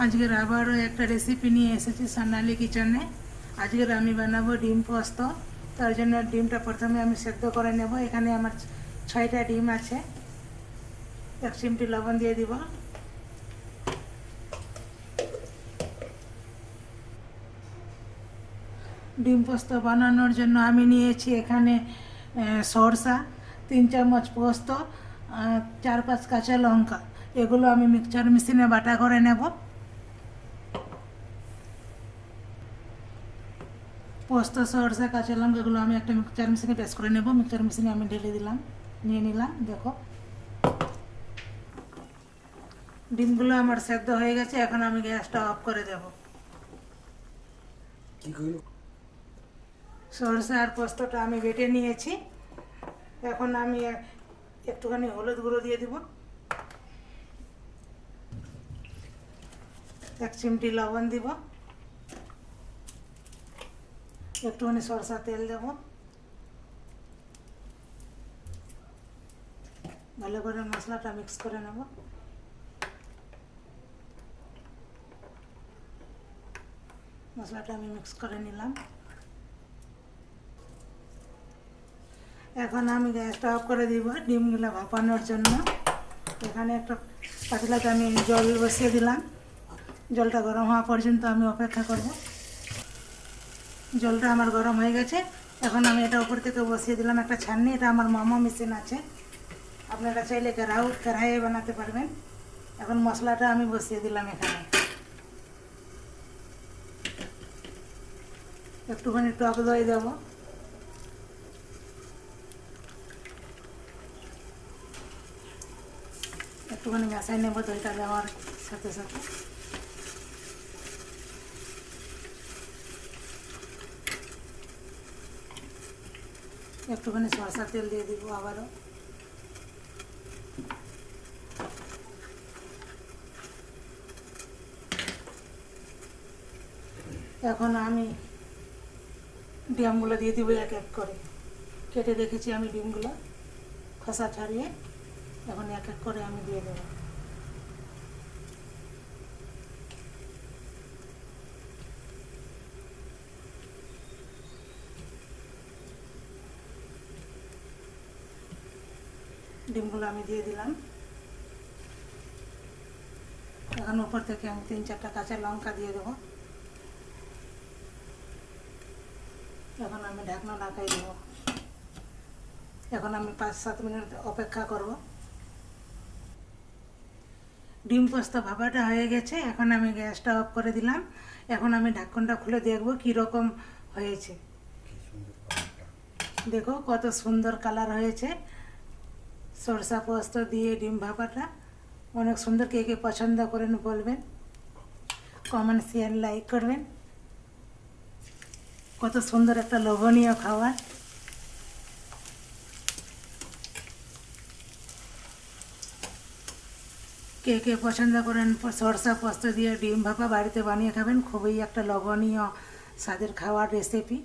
আজকের আবারও একটা রেসিপি নিয়ে এসেছি সোনালি কিচেনে। আজকের আমি বানাবো ডিম পোস্ত। তার জন্য ডিমটা প্রথমে আমি সেদ্ধ করে নেব। এখানে আমার 6টা ডিম আছে। 1 চিমটি লবণ দিয়ে দিব। ডিম পোস্ত বানানোর জন্য আমি নিয়েছি এখানে সরষা, 3 চামচ পোস্ত, 4-5 কাঁচা লঙ্কা। এগুলো আমি মিক্সচার মেশিনে বাটা করে নেব। পোস্ত, সরষা, কাঁচা লঙ্কা এগুলো আমি একটা মিক্সচার মেশিনে পেস্ট করে নেব। মিক্সচার মেশিনে আমি ঢেলে দিলাম, নিয়ে নিলাম। দেখো ডিমগুলো আমার সেদ্ধ হয়ে গেছে। এখন আমি গ্যাসটা অফ করে দেব। সরষা আর পোস্তটা আমি বেটে নিয়েছি। এখন আমি একটুখানি হলুদ গুঁড়ো দিয়ে দিব, 1 চিমটি লবণ দিব, একটুখানি সরষা তেল দেব। ভালো করে মশলাটা মিক্স করে নেব। মশলাটা আমি মিক্স করে নিলাম। এখন আমি গ্যাসটা অফ করে দিব ডিমগুলো ভাপানোর জন্য। এখানে একটা পাতলাতে আমি জল বসিয়ে দিলাম। জলটা গরম হওয়া পর্যন্ত আমি অপেক্ষা করব। জলটা আমার গরম হয়ে গেছে। এখন আমি এটা উপর থেকে বসিয়ে দিলাম একটা ছাননি। এটা আমার মামা মেশিন আছে, আপনারা চাইলে কড়াইয়ে বানাতে পারবেন। এখন মশলাটা আমি বসিয়ে দিলাম। এখানে একটুখানি টক দই দেবো। একটুখানি মেশাই নেব দইটা দেওয়ার সাথে সাথে। একটুখানি সরষা তেল দিয়ে দিব আবারও। এখন আমি ডিমগুলো দিয়ে দিব এক এক করে। কেটে রেখেছি আমি ডিমগুলো খোসা ছাড়িয়ে। এখন এক এক করে আমি দিয়ে দেবো। ডিমগুলো আমি দিয়ে দিলাম। এখন উপর থেকে আমি 3-4টা কাঁচা লঙ্কা দিয়ে দেবো। এখন আমি ঢাকনা ঢাকাই দেবো। এখন আমি 5-7 মিনিট অপেক্ষা করব। ডিম পোস্ত ভাপাটা হয়ে গেছে। এখন আমি গ্যাসটা অফ করে দিলাম। এখন আমি ঢাকনটা খুলে দেখব কীরকম হয়েছে। দেখো কত সুন্দর কালার হয়েছে। সরষা পোস্ত দিয়ে ডিম ভাপাটা অনেক সুন্দর। কে কে পছন্দ করেন বলবেন, কমেন্ট শেয়ার লাইক করবেন। কত সুন্দর একটা লোভনীয় খাবার। কে কে পছন্দ করেন সরষা পোস্ত দিয়ে ডিম ভাপা, বাড়িতে বানিয়ে খাবেন। খুবই একটা লোভনীয় স্বাদের খাওয়ার রেসিপি।